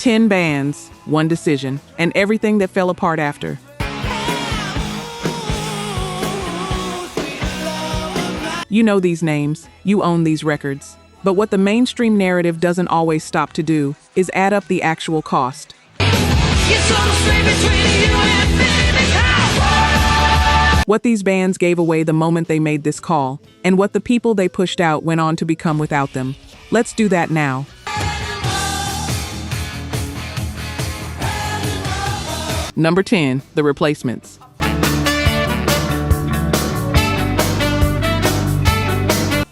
10 bands, one decision, and everything that fell apart after. You know these names, you own these records. But what the mainstream narrative doesn't always stop to do is add up the actual cost. What these bands gave away the moment they made this call, and what the people they pushed out went on to become without them. Let's do that now. Number 10, The Replacements.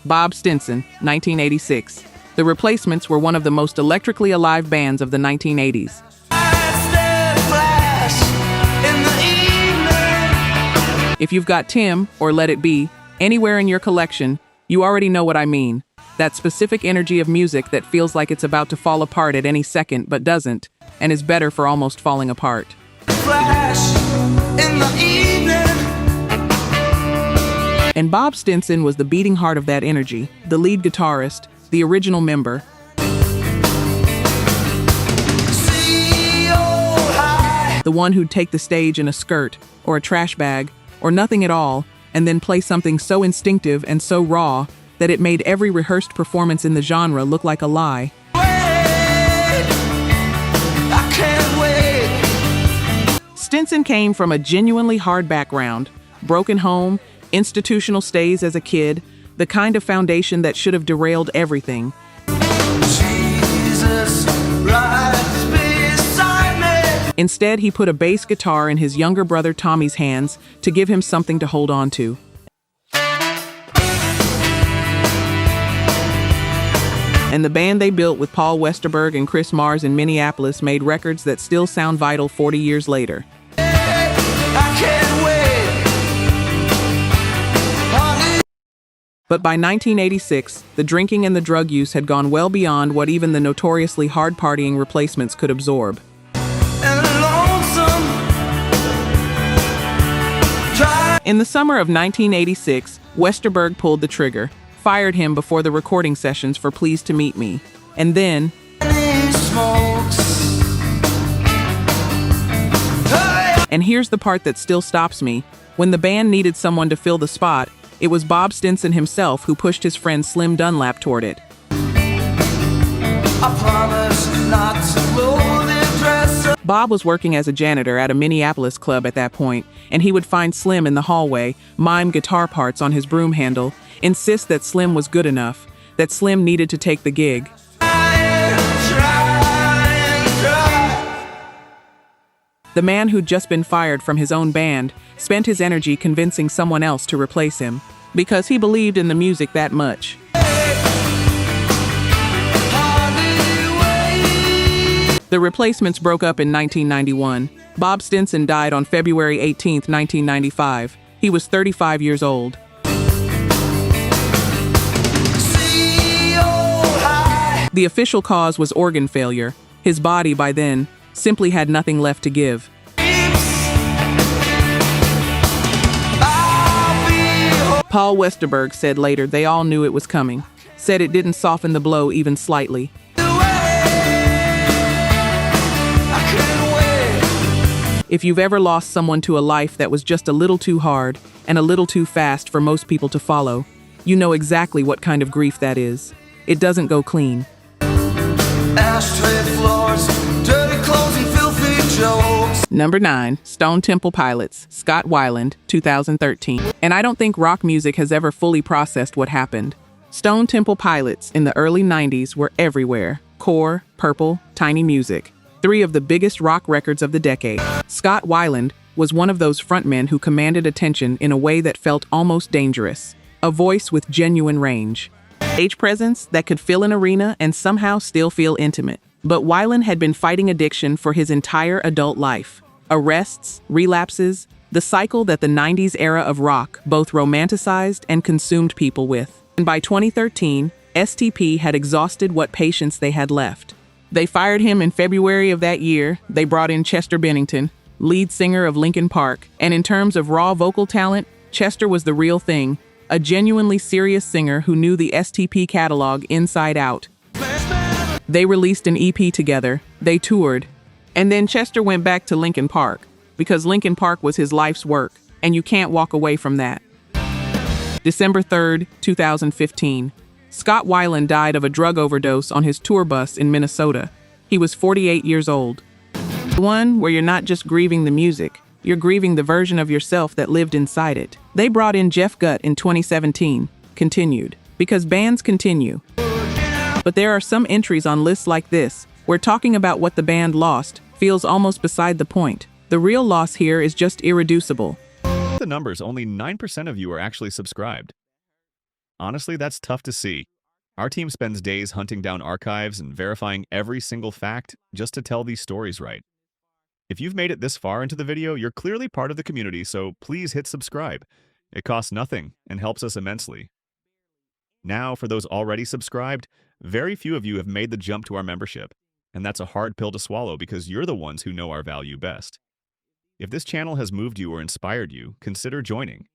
Bob Stinson, 1986. The Replacements were one of the most electrically alive bands of the 1980s. If you've got Tim, or Let It Be, anywhere in your collection, you already know what I mean. That specific energy of music that feels like it's about to fall apart at any second but doesn't, and is better for almost falling apart. And Bob Stinson was the beating heart of that energy, the lead guitarist, the original member. The one who'd take the stage in a skirt, or a trash bag, or nothing at all, and then play something so instinctive and so raw that it made every rehearsed performance in the genre look like a lie. Stinson came from a genuinely hard background, broken home, institutional stays as a kid, the kind of foundation that should have derailed everything. Instead, he put a bass guitar in his younger brother Tommy's hands to give him something to hold on to. And the band they built with Paul Westerberg and Chris Mars in Minneapolis made records that still sound vital 40 years later. But by 1986, the drinking and the drug use had gone well beyond what even the notoriously hard-partying Replacements could absorb. In the summer of 1986, Westerberg pulled the trigger, fired him before the recording sessions for Pleased to Meet Me, and then... And here's the part that still stops me. When the band needed someone to fill the spot, it was Bob Stinson himself who pushed his friend Slim Dunlap toward it. Bob was working as a janitor at a Minneapolis club at that point, and he would find Slim in the hallway, mime guitar parts on his broom handle, insist that Slim was good enough, that Slim needed to take the gig. The man who'd just been fired from his own band spent his energy convincing someone else to replace him, because he believed in the music that much. The Replacements broke up in 1991. Bob Stinson died on February 18, 1995. He was 35 years old. The official cause was organ failure. His body, by then, simply had nothing left to give. Paul Westerberg said later they all knew it was coming, said it didn't soften the blow even slightly. If you've ever lost someone to a life that was just a little too hard and a little too fast for most people to follow, you know exactly what kind of grief that is. It doesn't go clean. Ashtray floors, dirty clothes and filthy jokes. Number 9, Stone Temple Pilots, Scott Weiland, 2013. And I don't think rock music has ever fully processed what happened. Stone Temple Pilots in the early 90s were everywhere. Core, Purple, Tiny Music. 3 of the biggest rock records of the decade. Scott Weiland was one of those frontmen who commanded attention in a way that felt almost dangerous. A voice with genuine range. Stage presence that could fill an arena and somehow still feel intimate. But Weiland had been fighting addiction for his entire adult life. Arrests, relapses, the cycle that the 90s era of rock both romanticized and consumed people with. And by 2013, STP had exhausted what patience they had left. They fired him in February of that year. They brought in Chester Bennington, lead singer of Linkin Park. And in terms of raw vocal talent, Chester was the real thing, a genuinely serious singer who knew the STP catalog inside out. They released an EP together, they toured, and then Chester went back to Linkin Park, because Linkin Park was his life's work, and you can't walk away from that. December 3rd, 2015. Scott Weiland died of a drug overdose on his tour bus in Minnesota. He was 48 years old. One where you're not just grieving the music, you're grieving the version of yourself that lived inside it. They brought in Jeff Gutt in 2017, continued, because bands continue. But there are some entries on lists like this, where talking about what the band lost feels almost beside the point. The real loss here is just irreducible. The numbers, only 9% of you are actually subscribed. Honestly, that's tough to see. Our team spends days hunting down archives and verifying every single fact just to tell these stories right. If you've made it this far into the video, you're clearly part of the community, so please hit subscribe. It costs nothing and helps us immensely. Now, for those already subscribed, very few of you have made the jump to our membership, and that's a hard pill to swallow because you're the ones who know our value best. If this channel has moved you or inspired you, consider joining.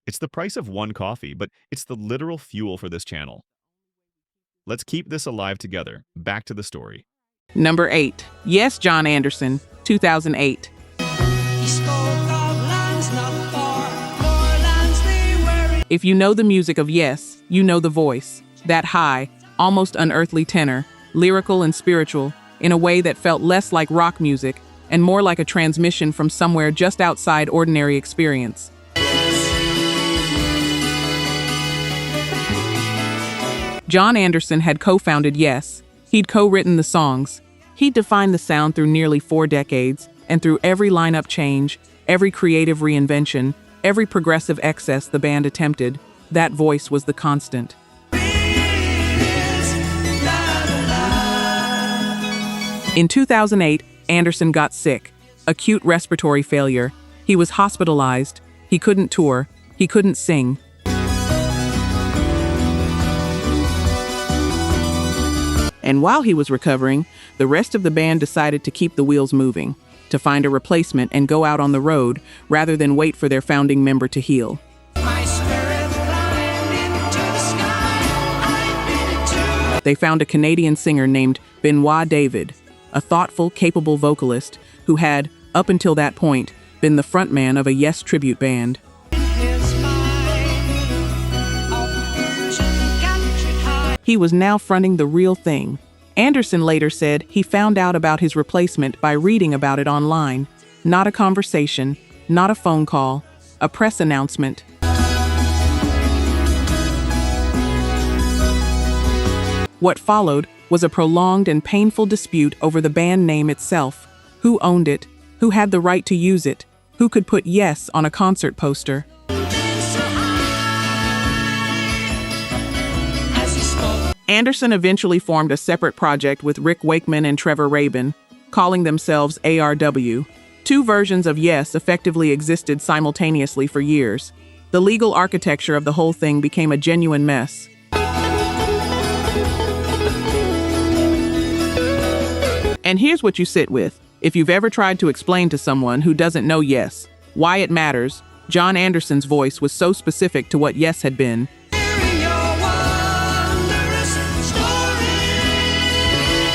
It's the price of one coffee, but it's the literal fuel for this channel. Let's keep this alive together. Back to the story. Number 8. Yes, John Anderson, 2008. If you know the music of Yes, you know the voice. That high, almost unearthly tenor, lyrical and spiritual, in a way that felt less like rock music and more like a transmission from somewhere just outside ordinary experience. John Anderson had co-founded Yes. He'd co-written the songs. He'd defined the sound through nearly 4 decades, and through every lineup change, every creative reinvention, every progressive excess the band attempted, that voice was the constant. In 2008, Anderson got sick, acute respiratory failure. He was hospitalized. He couldn't tour. He couldn't sing. And while he was recovering, the rest of the band decided to keep the wheels moving, to find a replacement and go out on the road rather than wait for their founding member to heal. They found a Canadian singer named Benoit David, a thoughtful, capable vocalist who had, up until that point, been the frontman of a Yes tribute band. He was now fronting the real thing. Anderson later said he found out about his replacement by reading about it online. Not a conversation, not a phone call, a press announcement. What followed was a prolonged and painful dispute over the band name itself. Who owned it? Who had the right to use it? Who could put Yes on a concert poster? Anderson eventually formed a separate project with Rick Wakeman and Trevor Rabin, calling themselves ARW. 2 versions of Yes effectively existed simultaneously for years. The legal architecture of the whole thing became a genuine mess. And here's what you sit with. If you've ever tried to explain to someone who doesn't know Yes why it matters, John Anderson's voice was so specific to what Yes had been.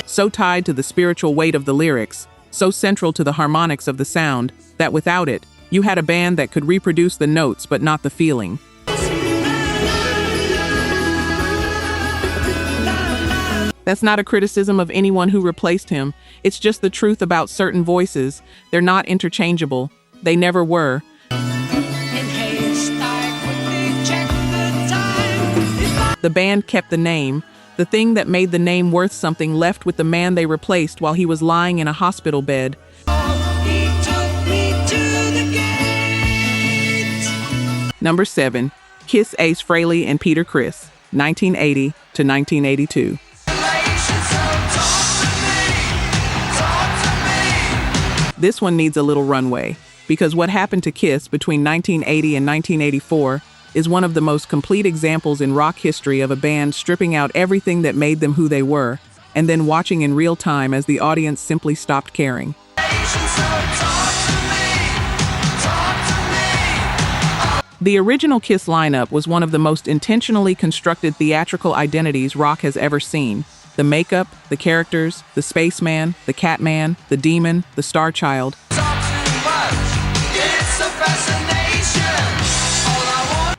So tied to the spiritual weight of the lyrics, so central to the harmonics of the sound, that without it, you had a band that could reproduce the notes but not the feeling. That's not a criticism of anyone who replaced him. It's just the truth about certain voices. They're not interchangeable. They never were. The band kept the name. The thing that made the name worth something left with the man they replaced while he was lying in a hospital bed. Number 7. Kiss Ace Frehley and Peter Criss, 1980 to 1982. This one needs a little runway, because what happened to Kiss between 1980 and 1984 is one of the most complete examples in rock history of a band stripping out everything that made them who they were, and then watching in real time as the audience simply stopped caring. The original Kiss lineup was one of the most intentionally constructed theatrical identities rock has ever seen. The makeup, the characters, the spaceman, the catman, the demon, the star child.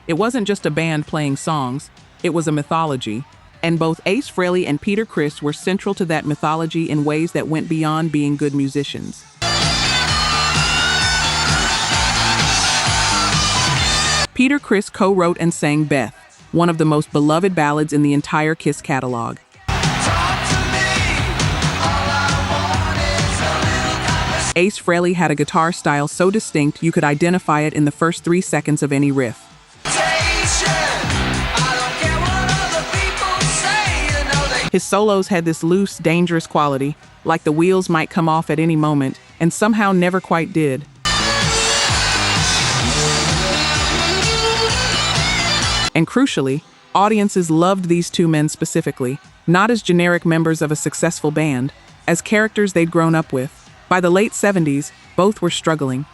It wasn't just a band playing songs, it was a mythology. And both Ace Frehley and Peter Criss were central to that mythology in ways that went beyond being good musicians. Peter Criss co-wrote and sang Beth, one of the most beloved ballads in the entire Kiss catalog. Ace Frehley had a guitar style so distinct you could identify it in the first 3 seconds of any riff. His solos had this loose, dangerous quality, like the wheels might come off at any moment, and somehow never quite did. And crucially, audiences loved these two men specifically, not as generic members of a successful band, as characters they'd grown up with. By the late 70s, both were struggling.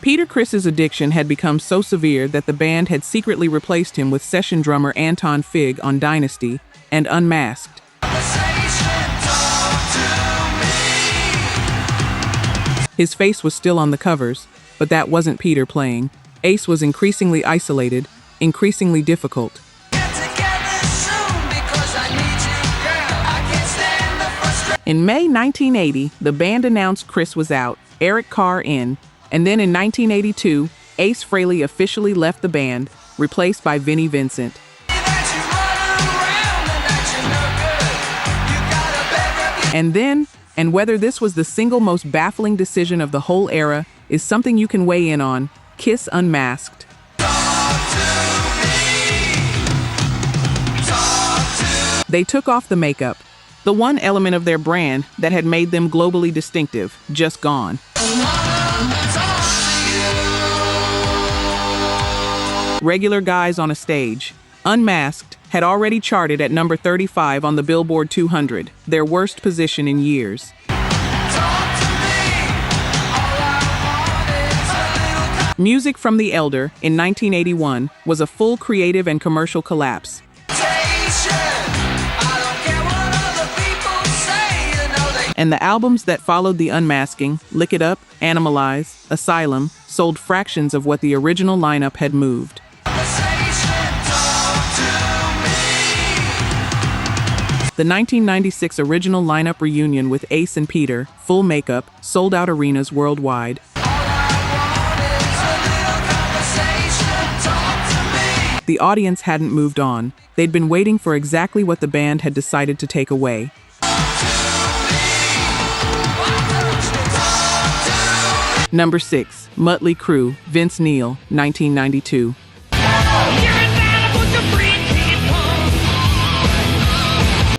Peter Criss's addiction had become so severe that the band had secretly replaced him with session drummer Anton Fig on Dynasty and Unmasked. His face was still on the covers, but that wasn't Peter playing. Ace was increasingly isolated, increasingly difficult. In May 1980, the band announced Criss was out, Eric Carr in, and then in 1982, Ace Frehley officially left the band, replaced by Vinnie Vincent. And whether this was the single most baffling decision of the whole era is something you can weigh in on, Kiss Unmasked. They took off the makeup, the one element of their brand that had made them globally distinctive, just gone. Regular guys on a stage. Unmasked had already charted at number 35 on the Billboard 200, their worst position in years. Music from the Elder in 1981 was a full creative and commercial collapse. And the albums that followed the unmasking, Lick It Up, Animalize, Asylum, sold fractions of what the original lineup had moved. The 1996 original lineup reunion with Ace and Peter, full makeup, sold out arenas worldwide. The audience hadn't moved on. They'd been waiting for exactly what the band had decided to take away. Number 6, Mötley Crüe, Vince Neil, 1992.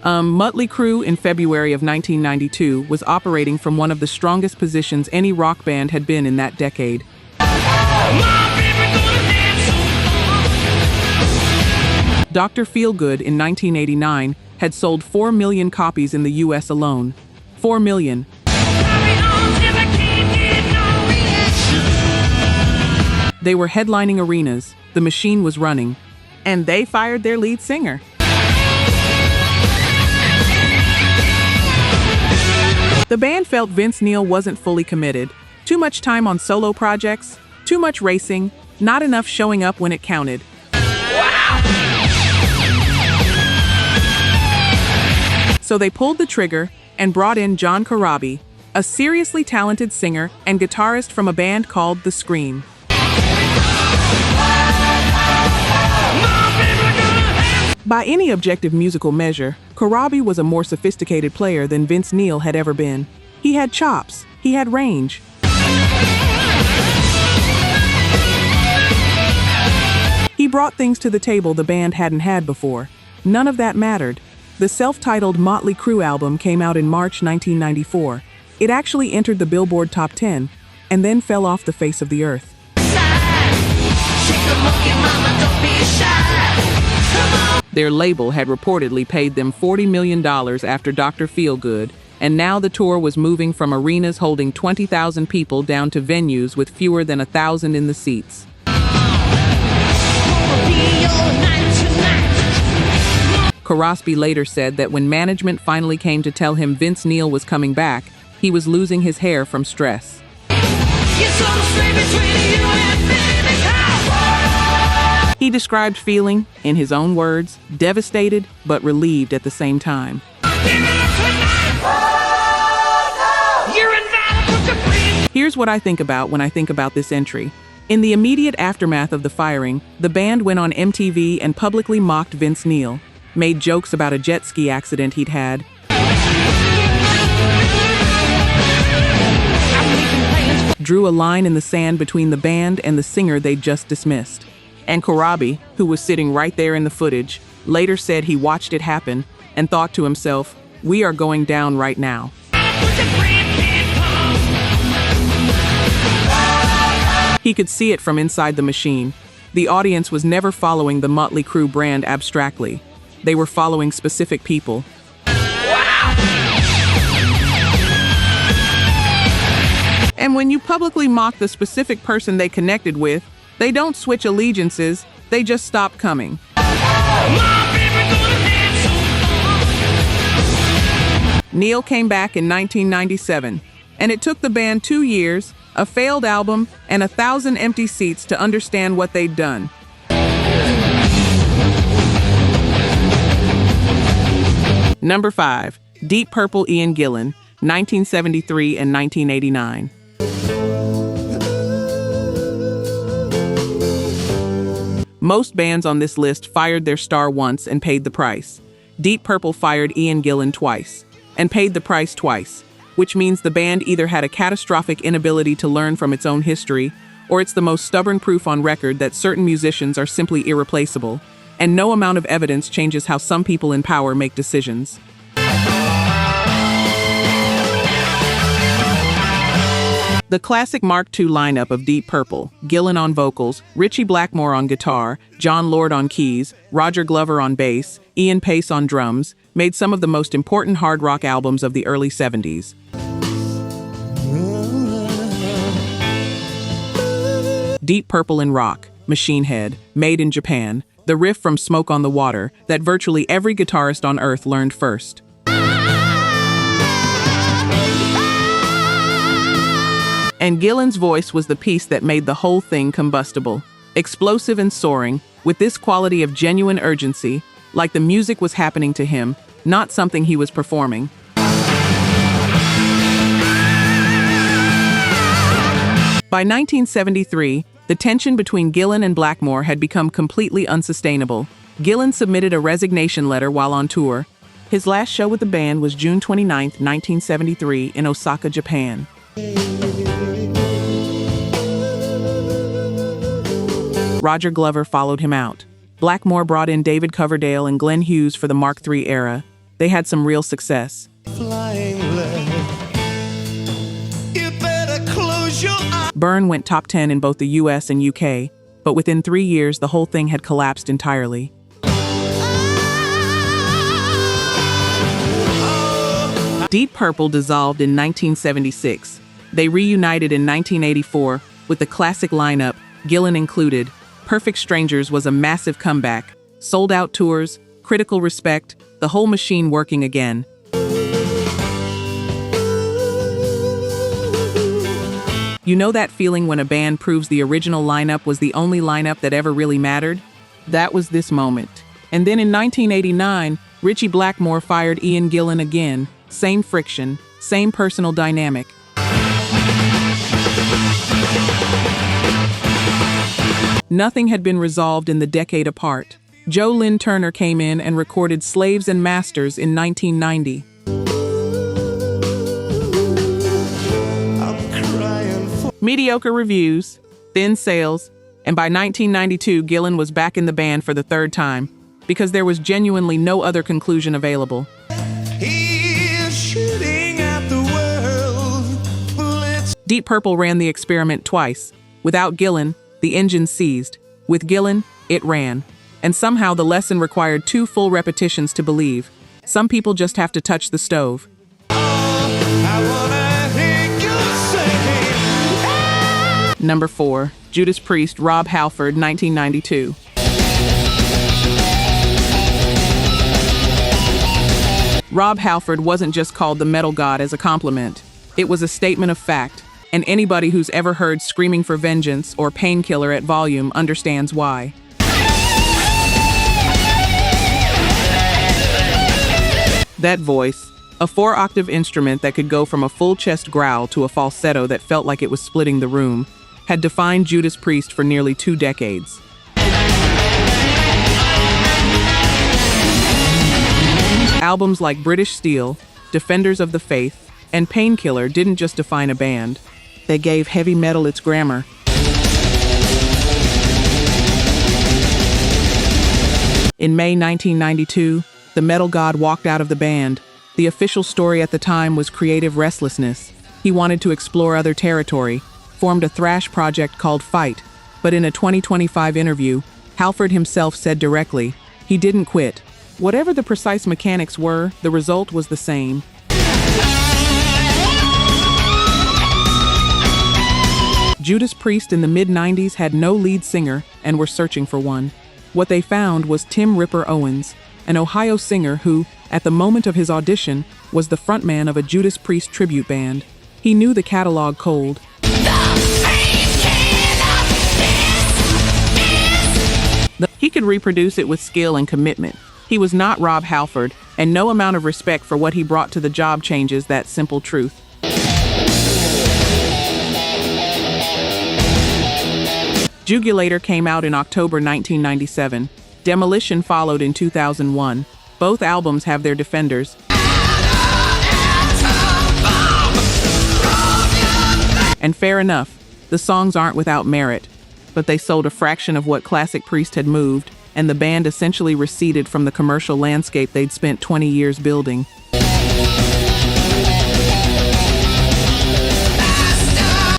Mötley Crüe in February of 1992 was operating from one of the strongest positions any rock band had been in that decade. Dr. Feelgood in 1989 had sold 4 million copies in the US alone. 4 million. They were headlining arenas, the machine was running, and they fired their lead singer. The band felt Vince Neil wasn't fully committed. Too much time on solo projects, too much racing, not enough showing up when it counted. So they pulled the trigger and brought in John Corabi, a seriously talented singer and guitarist from a band called The Scream. By any objective musical measure, Corabi was a more sophisticated player than Vince Neil had ever been. He had chops, he had range. He brought things to the table the band hadn't had before. None of that mattered. The self-titled Mötley Crüe album came out in March 1994. It actually entered the Billboard Top 10, and then fell off the face of the earth. Their label had reportedly paid them $40 million after Dr. Feelgood, and now the tour was moving from arenas holding 20,000 people down to venues with fewer than 1,000 in the seats. Crosby later said that when management finally came to tell him Vince Neil was coming back, he was losing his hair from stress. He described feeling, in his own words, devastated but relieved at the same time. Here's what I think about when I think about this entry. In the immediate aftermath of the firing, the band went on MTV and publicly mocked Vince Neil, made jokes about a jet ski accident he'd had, drew a line in the sand between the band and the singer they'd just dismissed. And Crosby, who was sitting right there in the footage, later said he watched it happen and thought to himself, "We are going down right now." He could see it from inside the machine. The audience was never following the Mötley Crüe brand abstractly. They were following specific people. And when you publicly mock the specific person they connected with, they don't switch allegiances, they just stop coming. Neil came back in 1997, and it took the band 2 years, a failed album, and 1,000 empty seats to understand what they'd done. Number 5, Deep Purple, Ian Gillan, 1973 and 1989. Most bands on this list fired their star once and paid the price. Deep Purple fired Ian Gillan twice, and paid the price twice, which means the band either had a catastrophic inability to learn from its own history, or it's the most stubborn proof on record that certain musicians are simply irreplaceable, and no amount of evidence changes how some people in power make decisions. The classic Mark II lineup of Deep Purple, Gillan on vocals, Ritchie Blackmore on guitar, John Lord on keys, Roger Glover on bass, Ian Pace on drums, made some of the most important hard rock albums of the early 70s. Deep Purple in rock, Machine Head, made in Japan, the riff from Smoke on the Water that virtually every guitarist on earth learned first. And Gillan's voice was the piece that made the whole thing combustible. Explosive and soaring, with this quality of genuine urgency, like the music was happening to him, not something he was performing. By 1973, the tension between Gillan and Blackmore had become completely unsustainable. Gillan submitted a resignation letter while on tour. His last show with the band was June 29, 1973, in Osaka, Japan. Roger Glover followed him out. Blackmore brought in David Coverdale and Glenn Hughes for the Mark III era. They had some real success. Burn went top 10 in both the US and UK, but within 3 years the whole thing had collapsed entirely. Deep Purple dissolved in 1976. They reunited in 1984 with the classic lineup, Gillan included. Perfect Strangers was a massive comeback. Sold-out tours, critical respect, the whole machine working again. You know that feeling when a band proves the original lineup was the only lineup that ever really mattered? That was this moment. And then in 1989, Ritchie Blackmore fired Ian Gillan again. Same friction, same personal dynamic. Nothing had been resolved in the decade apart. Joe Lynn Turner came in and recorded Slaves and Masters in 1990. Mediocre reviews, thin sales, and by 1992, Gillan was back in the band for the third time, because there was genuinely no other conclusion available. Deep Purple ran the experiment twice. Without Gillan, the engine seized. With Gillan, it ran. And somehow the lesson required 2 full repetitions to believe. Some people just have to touch the stove. Number 4, Judas Priest, Rob Halford, 1992. Rob Halford wasn't just called the metal god as a compliment. It was a statement of fact, and anybody who's ever heard Screaming for Vengeance or Painkiller at volume understands why. That voice, a 4-octave instrument that could go from a full-chest growl to a falsetto that felt like it was splitting the room, had defined Judas Priest for nearly 2 decades. Albums like British Steel, Defenders of the Faith, and Painkiller didn't just define a band. They gave heavy metal its grammar. In May 1992, the metal god walked out of the band. The official story at the time was creative restlessness. He wanted to explore other territory, formed a thrash project called Fight, but in a 2025 interview, Halford himself said directly, he didn't quit. Whatever the precise mechanics were, the result was the same. Judas Priest in the mid-90s had no lead singer and were searching for one. What they found was Tim "Ripper" Owens, an Ohio singer who, at the moment of his audition, was the frontman of a Judas Priest tribute band. He knew the catalog cold. He could reproduce it with skill and commitment. He was not Rob Halford, and no amount of respect for what he brought to the job changes that simple truth. Jugulator came out in October 1997. Demolition followed in 2001. Both albums have their defenders. And fair enough, the songs aren't without merit, but they sold a fraction of what classic Priest had moved, and the band essentially receded from the commercial landscape they'd spent 20 years building.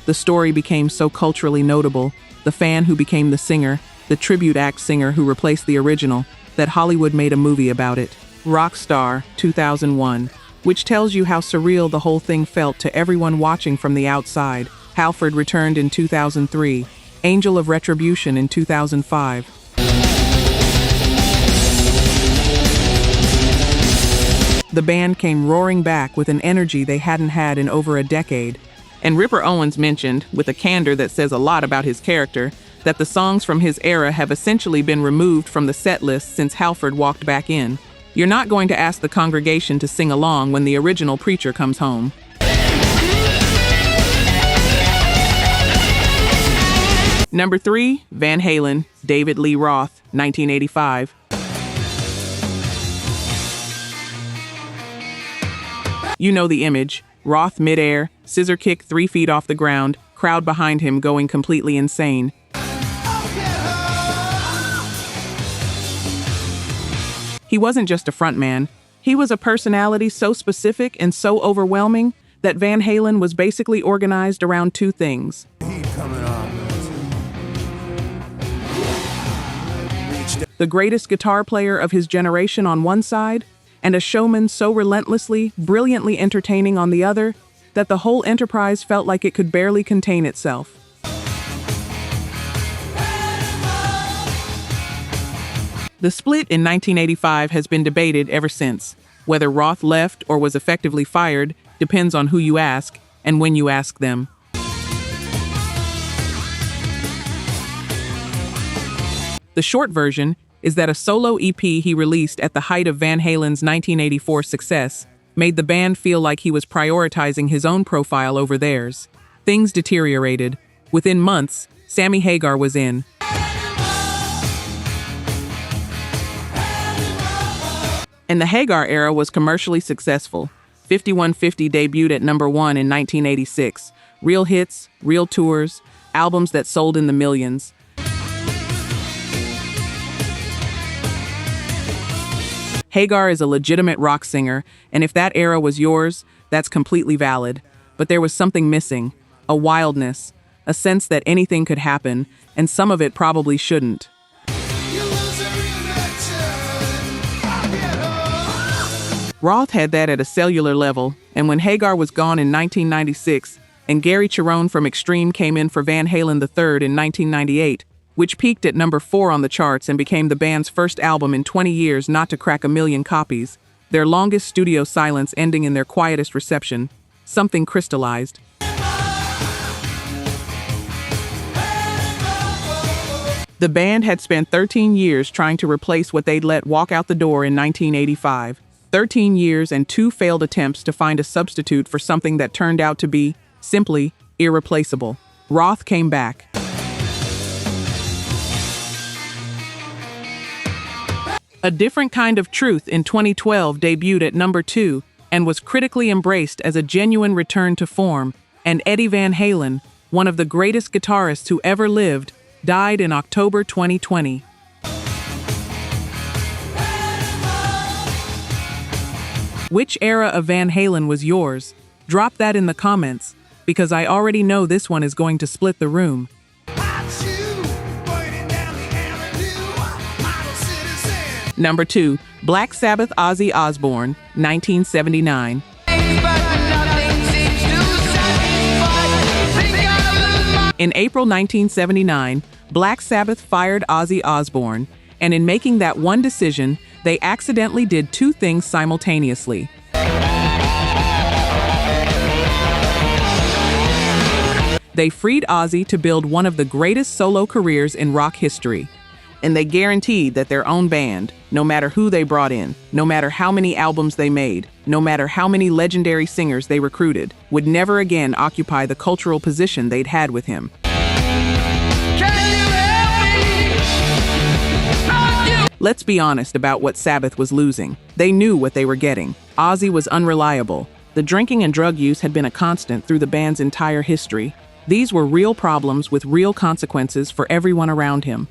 The story became so culturally notable, the fan who became the singer, the tribute act singer who replaced the original, that Hollywood made a movie about it. Rockstar, 2001, which tells you how surreal the whole thing felt to everyone watching from the outside. Halford returned in 2003, Angel of Retribution in 2005. The band came roaring back with an energy they hadn't had in over a decade. And Ripper Owens mentioned, with a candor that says a lot about his character, that the songs from his era have essentially been removed from the set list since Halford walked back in. You're not going to ask the congregation to sing along when the original preacher comes home. Number 3, Van Halen, David Lee Roth, 1985. You know the image. Roth midair, scissor kick 3 feet off the ground, crowd behind him going completely insane. He wasn't just a frontman. He was a personality so specific and so overwhelming that Van Halen was basically organized around 2 things. The greatest guitar player of his generation on one side, and a showman so relentlessly, brilliantly entertaining on the other, that the whole enterprise felt like it could barely contain itself. The split in 1985 has been debated ever since. Whether Roth left or was effectively fired depends on who you ask and when you ask them. The short version is that a solo EP he released at the height of Van Halen's 1984 success made the band feel like he was prioritizing his own profile over theirs. Things deteriorated. Within months, Sammy Hagar was in. And the Hagar era was commercially successful. 5150 debuted at number 1 in 1986. Real hits, real tours, albums that sold in the millions. Hagar is a legitimate rock singer, and if that era was yours, that's completely valid. But there was something missing, a wildness, a sense that anything could happen, and some of it probably shouldn't. Roth had that at a cellular level, and when Hagar was gone in 1996, and Gary Cherone from Extreme came in for Van Halen III in 1998, which peaked at number 4 on the charts and became the band's first album in 20 years not to crack 1 million copies, their longest studio silence ending in their quietest reception, something crystallized. The band had spent 13 years trying to replace what they'd let walk out the door in 1985. 13 years and 2 failed attempts to find a substitute for something that turned out to be, simply, irreplaceable. Roth came back. A Different Kind of Truth in 2012 debuted at number 2 and was critically embraced as a genuine return to form, and Eddie Van Halen, one of the greatest guitarists who ever lived, died in October 2020. Which era of Van Halen was yours? Drop that in the comments, because I already know this one is going to split the room. Number 2, Black Sabbath, Ozzy Osbourne, 1979. In April 1979, Black Sabbath fired Ozzy Osbourne, and in making that one decision, they accidentally did 2 things simultaneously. They freed Ozzy to build one of the greatest solo careers in rock history, and they guaranteed that their own band, no matter who they brought in, no matter how many albums they made, no matter how many legendary singers they recruited, would never again occupy the cultural position they'd had with him. Let's be honest about what Sabbath was losing. They knew what they were getting. Ozzy was unreliable. The drinking and drug use had been a constant through the band's entire history. These were real problems with real consequences for everyone around him.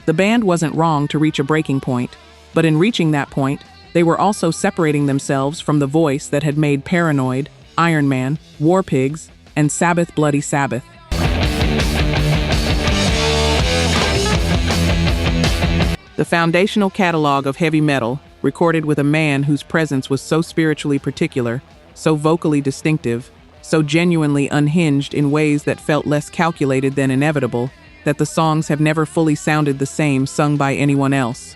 The band wasn't wrong to reach a breaking point, but in reaching that point, they were also separating themselves from the voice that had made Paranoid, Iron Man, War Pigs, and Sabbath Bloody Sabbath. The foundational catalog of heavy metal, recorded with a man whose presence was so spiritually particular, so vocally distinctive, so genuinely unhinged in ways that felt less calculated than inevitable, that the songs have never fully sounded the same sung by anyone else.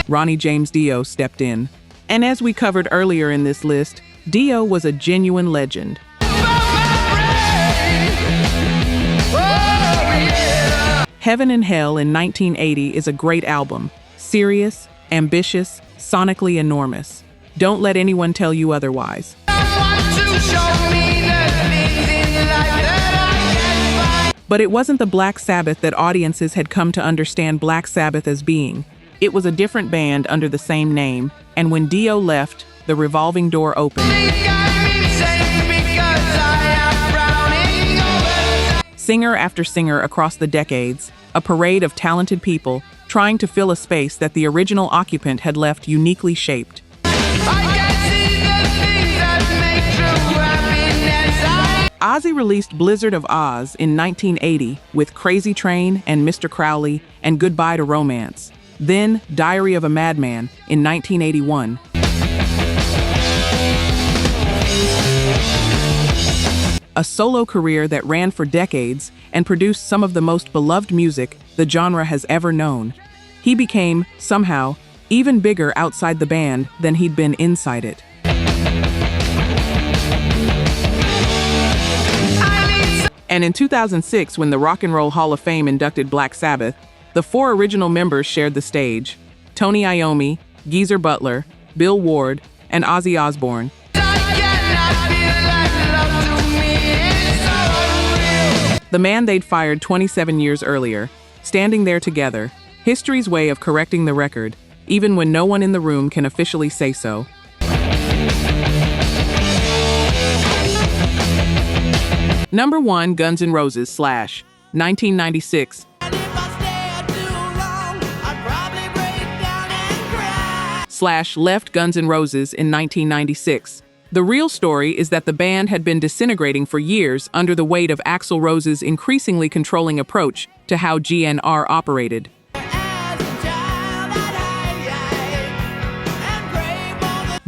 Ronnie James Dio stepped in. And as we covered earlier in this list, Dio was a genuine legend. Heaven and Hell in 1980 is a great album. Serious, ambitious, sonically enormous. Don't let anyone tell you otherwise. But it wasn't the Black Sabbath that audiences had come to understand Black Sabbath as being. It was a different band under the same name, and when Dio left, the revolving door opened. Singer after singer across the decades, a parade of talented people trying to fill a space that the original occupant had left uniquely shaped. Ozzy released Blizzard of Oz in 1980 with Crazy Train and Mr. Crowley and Goodbye to Romance. Then Diary of a Madman in 1981. A solo career that ran for decades and produced some of the most beloved music the genre has ever known. He became, somehow, even bigger outside the band than he'd been inside it. And in 2006, when the Rock and Roll Hall of Fame inducted Black Sabbath, the 4 original members shared the stage: Tony Iommi, Geezer Butler, Bill Ward, and Ozzy Osbourne. The man they'd fired 27 years earlier, standing there together, history's way of correcting the record, even when no one in the room can officially say so. Number 1, Guns N' Roses / 1996. / left Guns N' Roses in 1996. The real story is that the band had been disintegrating for years under the weight of Axl Rose's increasingly controlling approach to how GNR operated.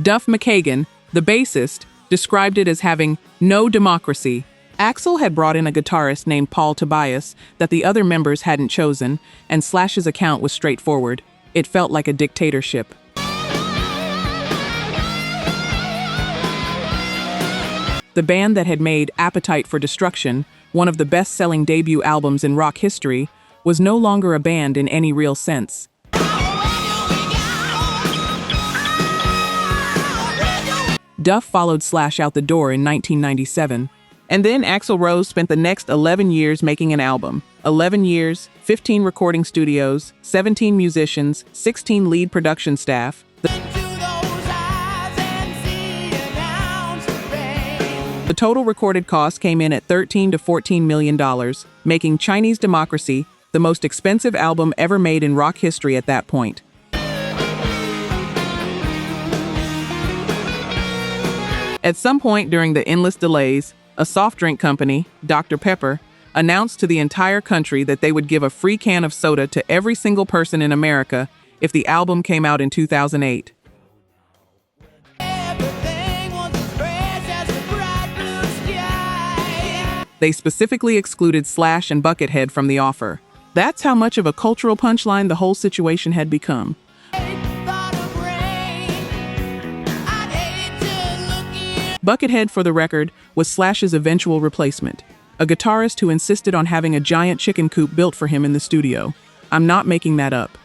Duff McKagan, the bassist, described it as having no democracy, Axl had brought in a guitarist named Paul Tobias that the other members hadn't chosen, and Slash's account was straightforward. It felt like a dictatorship. The band that had made Appetite for Destruction, one of the best-selling debut albums in rock history, was no longer a band in any real sense. Duff followed Slash out the door in 1997. And then Axl Rose spent the next 11 years making an album. 11 years, 15 recording studios, 17 musicians, 16 lead production staff. The total recorded cost came in at $13 to $14 million, making Chinese Democracy the most expensive album ever made in rock history at that point. At some point during the endless delays, a soft drink company, Dr. Pepper, announced to the entire country that they would give a free can of soda to every single person in America if the album came out in 2008. They specifically excluded Slash and Buckethead from the offer. That's how much of a cultural punchline the whole situation had become. Buckethead, for the record, was Slash's eventual replacement, a guitarist who insisted on having a giant chicken coop built for him in the studio. I'm not making that up.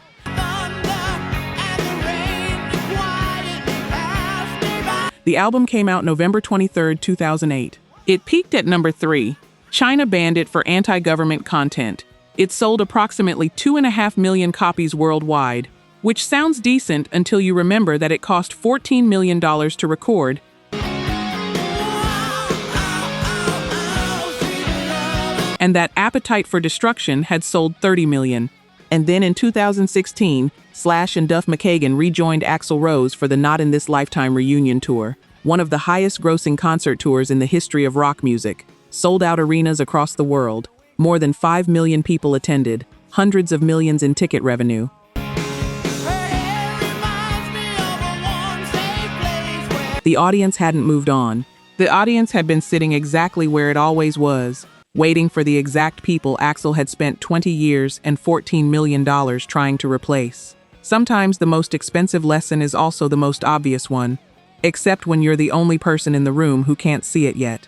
The album came out November 23, 2008. It peaked at number 3. China banned it for anti-government content. It sold approximately 2.5 million copies worldwide, which sounds decent until you remember that it cost $14 million to record, and that Appetite for Destruction had sold 30 million. And then in 2016, Slash and Duff McKagan rejoined Axl Rose for the Not in This Lifetime reunion tour, one of the highest-grossing concert tours in the history of rock music. Sold out arenas across the world. More than 5 million people attended, hundreds of millions in ticket revenue. The audience hadn't moved on. The audience had been sitting exactly where it always was, waiting for the exact people Axl had spent 20 years and $14 million trying to replace. Sometimes the most expensive lesson is also the most obvious one, except when you're the only person in the room who can't see it yet.